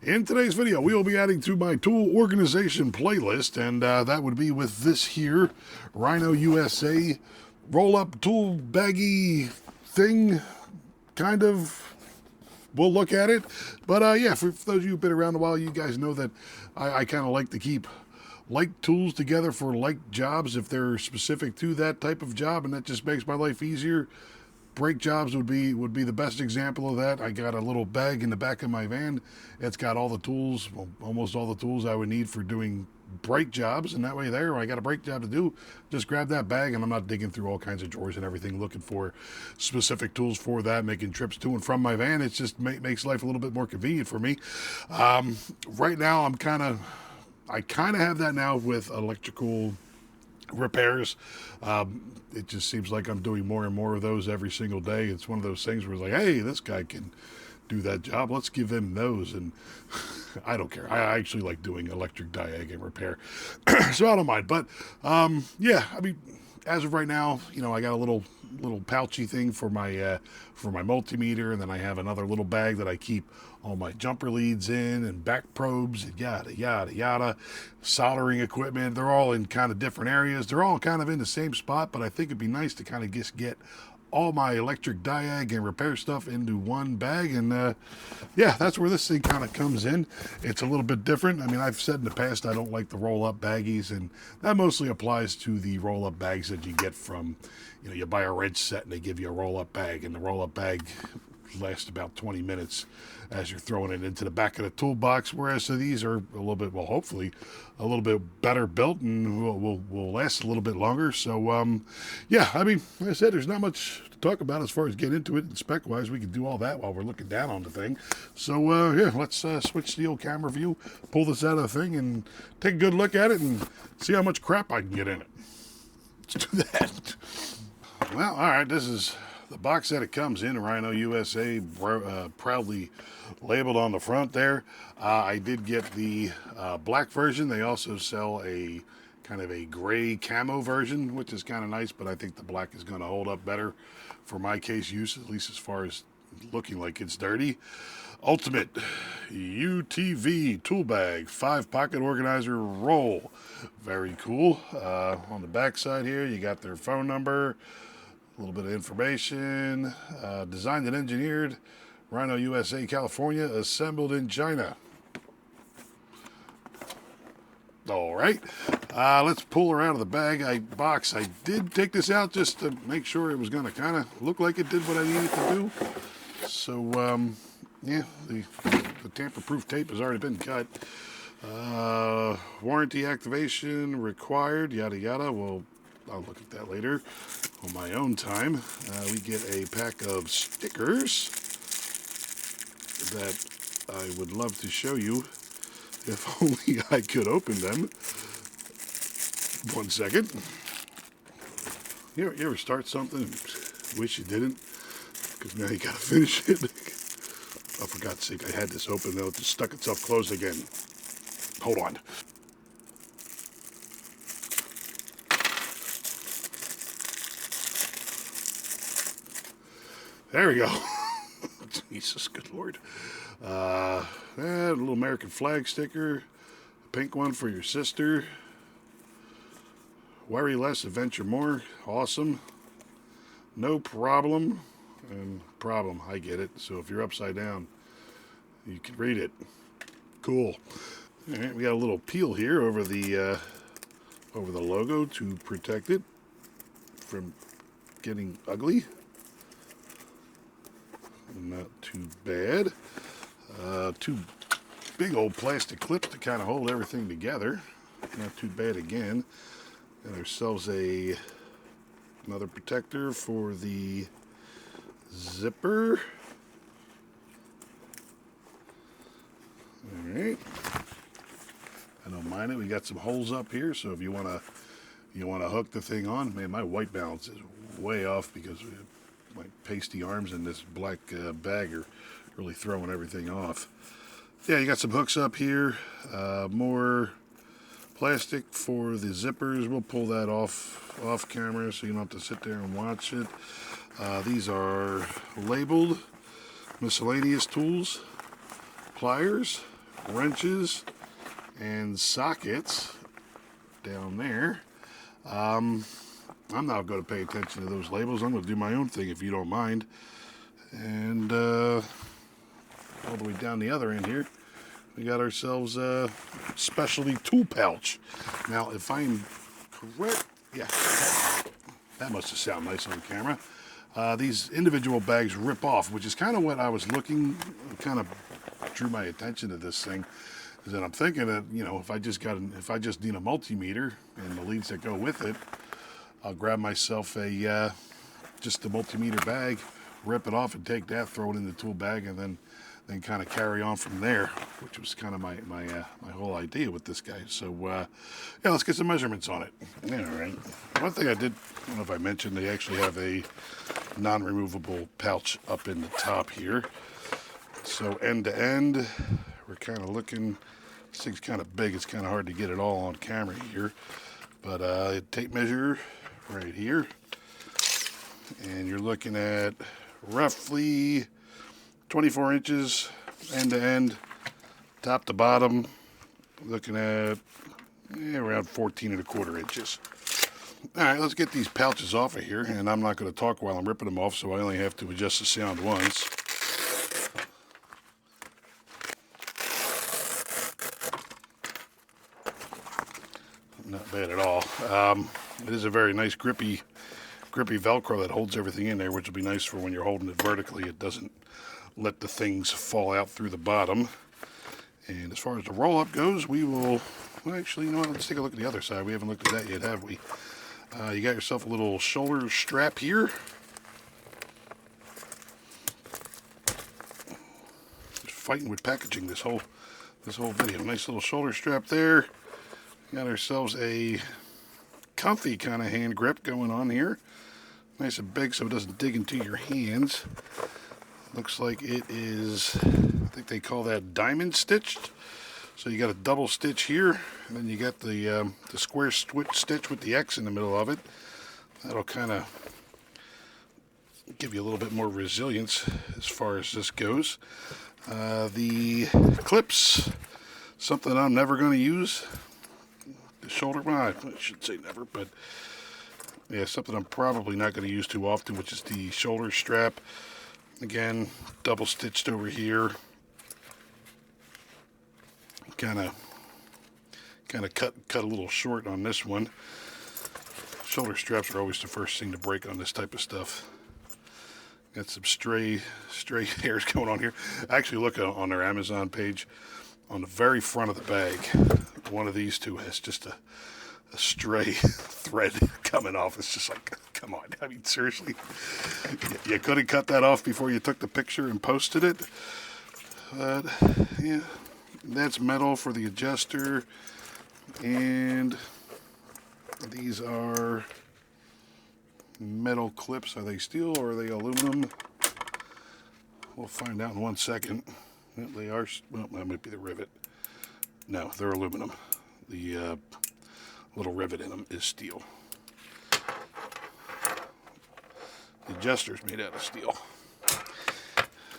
In today's video, we will be adding to my tool organization playlist, and that would be with this here Rhino USA roll-up tool baggy thing, kind of. We'll look at it, but yeah, for those of you who've been around a while, you guys know that I kind of like to keep like tools together for like jobs if they're specific to that type of job, and that just makes my life easier. Brake jobs would be the best example of that. I got a little bag in the back of my van. It's got all the tools, well, almost all the tools I would need for doing brake jobs, and that way there, when I got a brake job to do, just grab that bag, and I'm not digging through all kinds of drawers and everything looking for specific tools for that, making trips to and from my van. It just makes life a little bit more convenient for me. Right now, I kind of have that now with electrical repairs. It just seems like I'm doing more and more of those every single day. It's one of those things where it's like, hey, this guy can do that job, let's give him those. And I don't care. I actually like doing electric diag and repair, so I don't mind. But yeah, I mean, as of right now, you know, I got a little pouchy thing for my multimeter, and then I have another little bag that I keep all my jumper leads in, and back probes, and yada yada yada, soldering equipment. They're all in kind of different areas. They're all kind of in the same spot, but I think it'd be nice to kind of just get all my electric diag and repair stuff into one bag. And yeah, that's where this thing kind of comes in. It's a little bit different. I mean, I've said in the past I don't like the roll-up baggies, and that mostly applies to the roll-up bags that you get from, you know, you buy a wrench set and they give you a roll-up bag, and the roll-up bag lasts about 20 minutes as you're throwing it into the back of the toolbox, whereas so these are a little bit, well, hopefully a little bit better built, and will last a little bit longer. So yeah, I mean, like I said, there's not much to talk about as far as getting into it, and spec wise we can do all that while we're looking down on the thing. So yeah, let's switch the old camera view, pull this out of the thing, and take a good look at it and see how much crap I can get in it. Let's do that. Well, all right, this is the box that it comes in, Rhino USA, proudly labeled on the front there. I did get the black version. They also sell a kind of a gray camo version, which is kind of nice, but I think the black is going to hold up better for my case use, at least as far as looking like it's dirty. Ultimate UTV tool bag, 5-pocket organizer roll. Very cool. On the back side here, you got their phone number, a little bit of information. Designed and engineered, Rhino USA, California, assembled in China. All right, let's pull her out of the box. I did take this out just to make sure it was going to kind of look like it did what I needed to do. So yeah, the tamper-proof tape has already been cut. Warranty activation required, yada yada. Well, I'll look at that later on my own time. We get a pack of stickers that I would love to show you if only I could open them. 1 second. You ever start something and wish you didn't? Because now you gotta finish it. Oh, for God's sake, I had this open, though it just stuck itself closed again. Hold on. There we go. Jesus, good Lord. A little American flag sticker. A pink one for your sister. Worry less, adventure more. Awesome. No problem. And problem, I get it. So if you're upside down, you can read it. Cool. All right, we got a little peel here over the logo to protect it from getting ugly. Not too bad. 2 big old plastic clips to kind of hold everything together. Not too bad again. And ourselves another protector for the zipper. All right. I don't mind it. We got some holes up here, so if you wanna hook the thing on. Man, my white balance is way off because my pasty arms in this black bag are really throwing everything off. Yeah, you got some hooks up here. More plastic for the zippers. We'll pull that off camera so you don't have to sit there and watch it. These are labeled miscellaneous tools, pliers, wrenches and sockets down there. I'm not going to pay attention to those labels. I'm going to do my own thing if you don't mind. And all the way down the other end here, we got ourselves a specialty tool pouch. Now, if I'm correct, yeah, that must have sounded nice on camera. These individual bags rip off, which is kind of what I was looking, kind of drew my attention to this thing. Is that I'm thinking that, you know, if I just need a multimeter and the leads that go with it, I'll grab myself a just a multimeter bag, rip it off and take that, throw it in the tool bag, and then kind of carry on from there, which was kind of my whole idea with this guy. So yeah, let's get some measurements on it. All right. One thing I did, I don't know if I mentioned, they actually have a non-removable pouch up in the top here. So end to end, we're kind of looking. This thing's kind of big. It's kind of hard to get it all on camera here, but tape measure right here, and you're looking at roughly 24 inches end to end, top to bottom, looking at around 14¼ inches. All right, let's get these pouches off of here, and I'm not going to talk while I'm ripping them off, so I only have to adjust the sound once. Not bad at all. It is a very nice grippy Velcro that holds everything in there, which will be nice for when you're holding it vertically. It doesn't let the things fall out through the bottom. And as far as the roll-up goes, we will, well, actually, you know what, let's take a look at the other side. We haven't looked at that yet, have we? You got yourself a little shoulder strap here. Just fighting with packaging this whole video. Nice little shoulder strap there. Got ourselves a comfy kind of hand grip going on here. Nice and big so it doesn't dig into your hands. Looks like it is, I think they call that diamond stitched. So you got a double stitch here, and then you got the square stitch with the X in the middle of it. That'll kind of give you a little bit more resilience as far as this goes. The clips, something I'm never going to use. The shoulder, well, I should say never, but yeah, something I'm probably not going to use too often, which is the shoulder strap. Again, double stitched over here. Kind of cut a little short on this one. Shoulder straps are always the first thing to break on this type of stuff. Got some stray hairs going on here. Actually, look on their Amazon page. On the very front of the bag, one of these two has just a stray thread coming off. It's just like, come on. I mean, seriously? You could have cut that off before you took the picture and posted it. But, yeah, that's metal for the adjuster. And these are metal clips. Are they steel or are they aluminum? We'll find out in 1 second. Well, they are, well, that might be the rivet. No, they're aluminum. The little rivet in them is steel. The adjuster's made out of steel.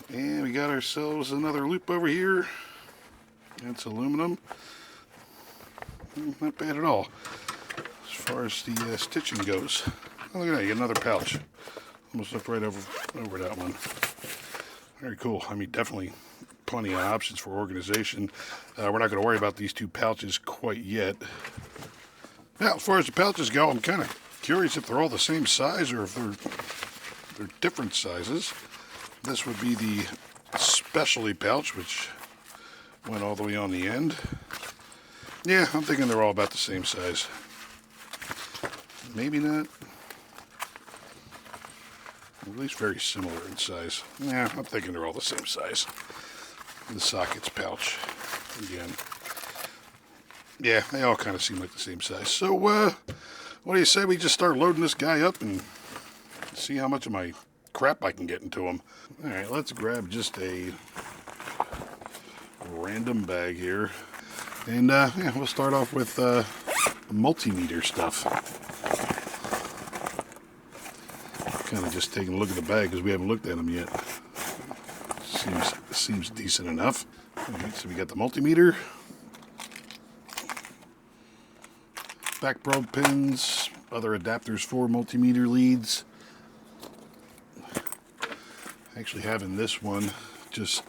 And we got ourselves another loop over here. That's aluminum. Not bad at all as far as the stitching goes. Oh, look at that, you got another pouch. Almost looked right over that one. Very cool. I mean, definitely plenty of options for organization. We're not going to worry about these two pouches quite yet. Now, as far as the pouches go, I'm kind of curious if they're all the same size or if they're different sizes. This would be the specialty pouch, which went all the way on the end. Yeah, I'm thinking they're all about the same size. Maybe not. At least very similar in size. Yeah, I'm thinking they're all the same size. The sockets pouch, again. Yeah, they all kind of seem like the same size. So, what do you say we just start loading this guy up and see how much of my crap I can get into him? All right, let's grab just a random bag here. And, yeah, we'll start off with multimeter stuff. Kind of just taking a look at the bag because we haven't looked at them yet. Seems decent enough. Alright, so we got the multimeter, back probe pins, other adapters for multimeter leads. Actually having this one, just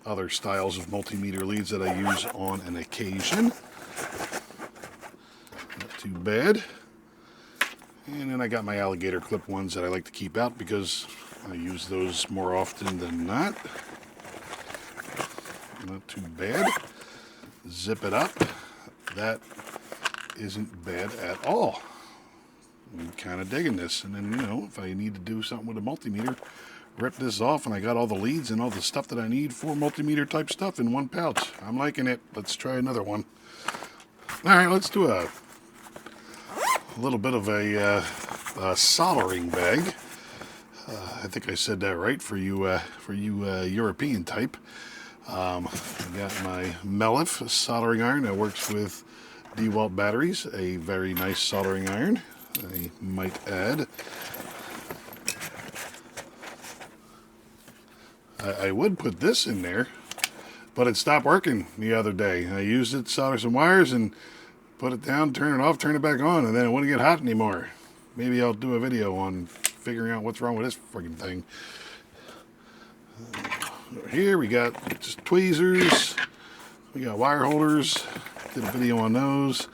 other styles of multimeter leads that I use on an occasion. Not too bad. And then I got my alligator clip ones that I like to keep out because I use those more often than not. Not too bad. Zip it up. That isn't bad at all. I'm kind of digging this. And then, you know, if I need to do something with a multimeter, rip this off and I got all the leads and all the stuff that I need for multimeter type stuff in one pouch. I'm liking it. Let's try another one. Alright, let's do a little bit of a soldering bag. I think I said that right for you European type. I got my Melif soldering iron that works with DeWalt batteries. A very nice soldering iron, I might add. I would put this in there, but it stopped working the other day. I used it to solder some wires and put it down, turn it off, turn it back on, and then it wouldn't get hot anymore. Maybe I'll do a video on figuring out what's wrong with this friggin' thing. Here we got just tweezers. We got wire holders. Did a video on those.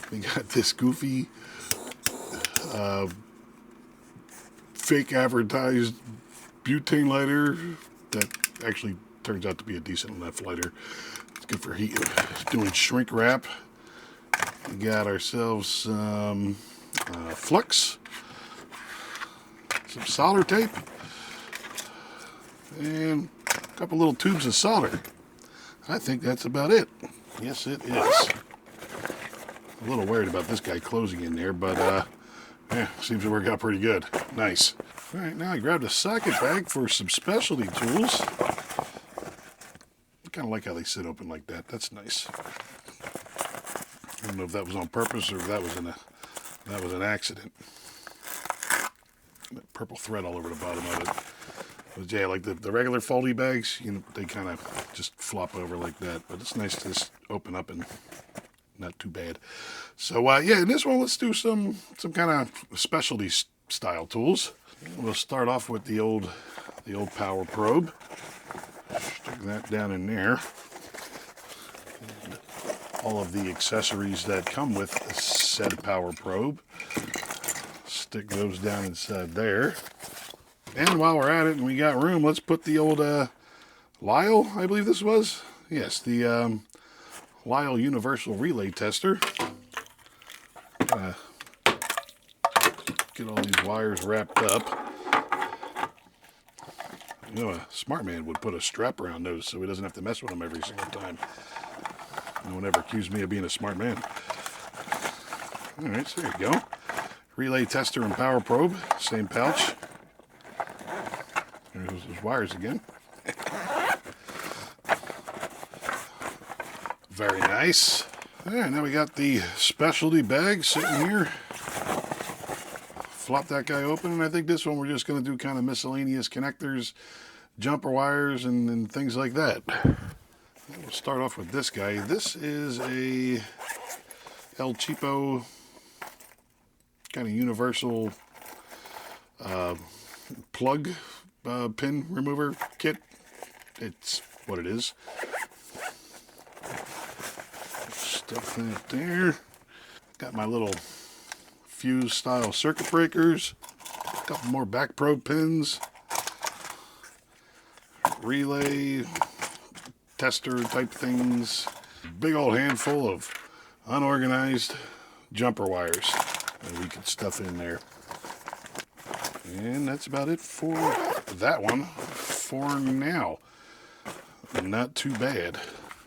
We got this goofy fake advertised butane lighter that actually turns out to be a decent enough lighter. It's good for heat. Doing shrink wrap. We got ourselves some flux, some solder tape, and a couple little tubes of solder. I think that's about it. Yes, it is. A little worried about this guy closing in there, but yeah, seems to work out pretty good. Nice. All right, now I grabbed a socket bag for some specialty tools. I kind of like how they sit open like that. That's nice. I don't know if that was on purpose or if that was an accident. That purple thread all over the bottom of it. But yeah, like the regular foldy bags, you know, they kind of just flop over like that. But it's nice to just open up and not too bad. So yeah, in this one, let's do some kind of specialty style tools. We'll start off with the old power probe. Stick that down in there. And all of the accessories that come with said power probe. Stick those down inside there. And while we're at it and we got room, let's put the old Lyle, I believe this was. Yes, the Lyle Universal Relay Tester. Get all these wires wrapped up. You know, a smart man would put a strap around those so he doesn't have to mess with them every single time. No one ever accused me of being a smart man. Alright, so there you go. Relay tester and power probe, same pouch. There's those wires again. Very nice. Alright, now we got the specialty bag sitting here. Flop that guy open, and I think this one we're just going to do kind of miscellaneous connectors, jumper wires, and things like that. We'll start off with this guy. This is a El Cheapo kind of universal plug pin remover kit. It's what it is. Stuff that there. Got my little fuse style circuit breakers. A couple more back probe pins. Relay tester type things. Big old handful of unorganized jumper wires that we could stuff in there. And that's about it for that one for now. Not too bad.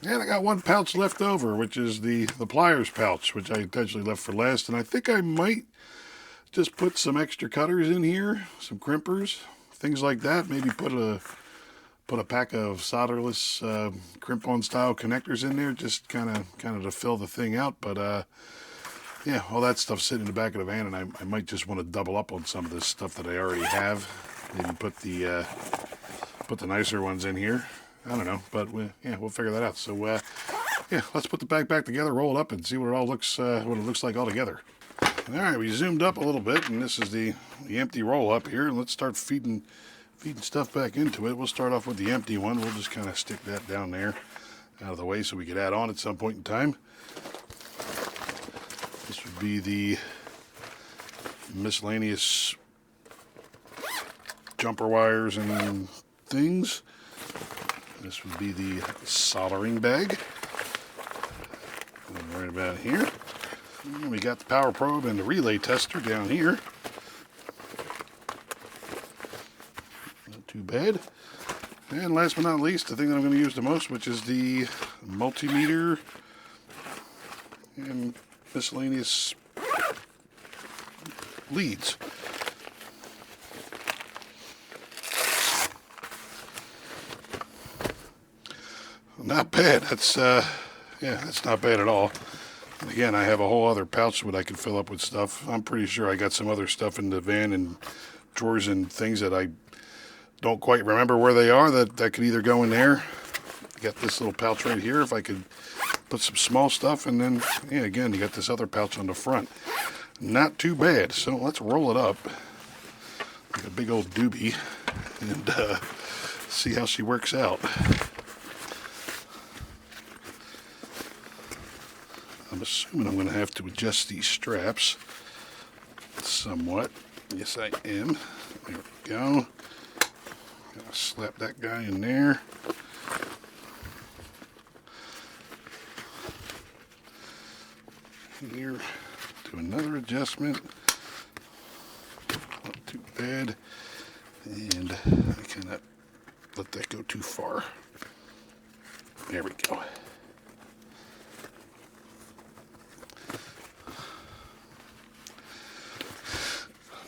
And I got one pouch left over, which is the pliers pouch, which I intentionally left for last. And I think I might just put some extra cutters in here, some crimpers, things like that. Maybe put a pack of solderless crimp-on style connectors in there, just kind of to fill the thing out. But yeah, all that stuff's sitting in the back of the van, and I might just want to double up on some of this stuff that I already have. Maybe put the nicer ones in here. I don't know, but we'll figure that out. So yeah, let's put the bag back together, roll it up, and see what it looks like all together. All right, we zoomed up a little bit, and this is the empty roll up here. Let's start feeding stuff back into it. We'll start off with the empty one. We'll just kind of stick that down there out of the way so we could add on at some point in time. This would be the miscellaneous jumper wires and things. This would be the soldering bag. And right about here. And we got the power probe and the relay tester down here. Not too bad. And last but not least, the thing that I'm going to use the most, which is the multimeter and miscellaneous leads. Not bad. That's not bad at all. And again, I have a whole other pouch that I can fill up with stuff. I'm pretty sure I got some other stuff in the van and drawers and things that I don't quite remember where they are that could either go in there. I got this little pouch right here if I could put some small stuff, and then yeah, again, you got this other pouch on the front. Not too bad. So let's roll it up like a big old doobie and see how she works out. I'm assuming I'm going to have to adjust these straps somewhat. Yes, I am. There we go. Gonna slap that guy in there. Here, do another adjustment. Not too bad. And I cannot let that go too far. There we go.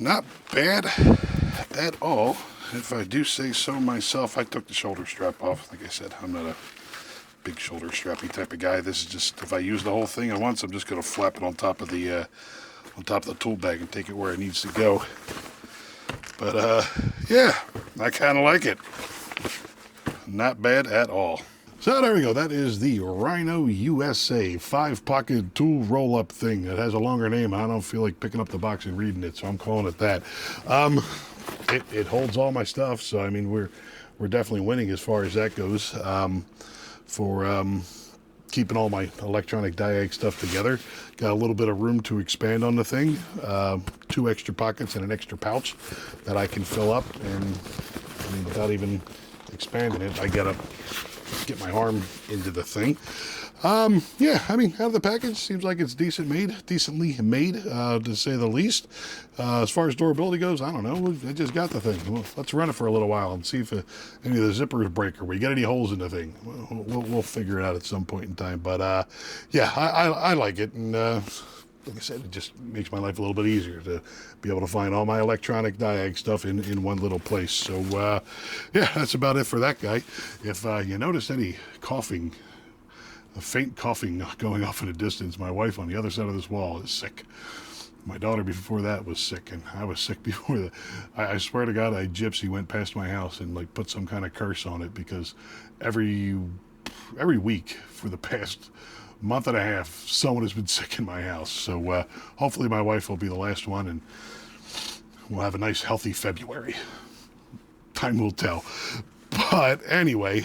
Not bad at all, if I do say so myself. I took the shoulder strap off. Like I said, I'm not a big shoulder strappy type of guy. This is just, if I use the whole thing at once, I'm just going to flap it on top of the tool bag and take it where it needs to go. But yeah, I kind of like it. Not bad at all. So there we go. That is the Rhino USA 5-pocket tool roll-up thing. It has a longer name. I don't feel like picking up the box and reading it, so I'm calling it that. It holds all my stuff, so I mean we're definitely winning as far as that goes. For keeping all my electronic diag stuff together. Got a little bit of room to expand on the thing. 2 extra pockets and an extra pouch that I can fill up, and I mean, without even expanding it, I gotta get my arm into the thing. Yeah, I mean, out of the package, seems like it's decently made, to say the least. As far as durability goes, I don't know. I just got the thing. Well, let's run it for a little while and see if any of the zippers break or we get any holes in the thing. We'll figure it out at some point in time. But yeah, I like it, and like I said, it just makes my life a little bit easier to be able to find all my electronic diag stuff in one little place. So yeah, that's about it for that guy. If you notice any coughing, a faint coughing going off in the distance, my wife on the other side of this wall is sick. My daughter before that was sick, and I was sick before that. I swear to God, a gypsy went past my house and like put some kind of curse on it, because every week for the past month and a half, someone has been sick in my house. So hopefully my wife will be the last one, and we'll have a nice healthy February. Time will tell. But anyway,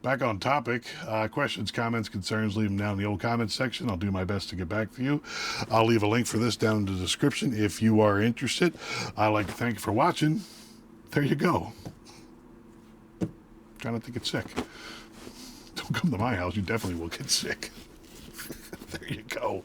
back on topic. Questions, comments, concerns, leave them down in the old comments section. I'll do my best to get back to you. I'll leave a link for this down in the description if you are interested. I'd like to thank you for watching. There you go. Try not to get sick. Don't come to my house. You definitely will get sick. There you go.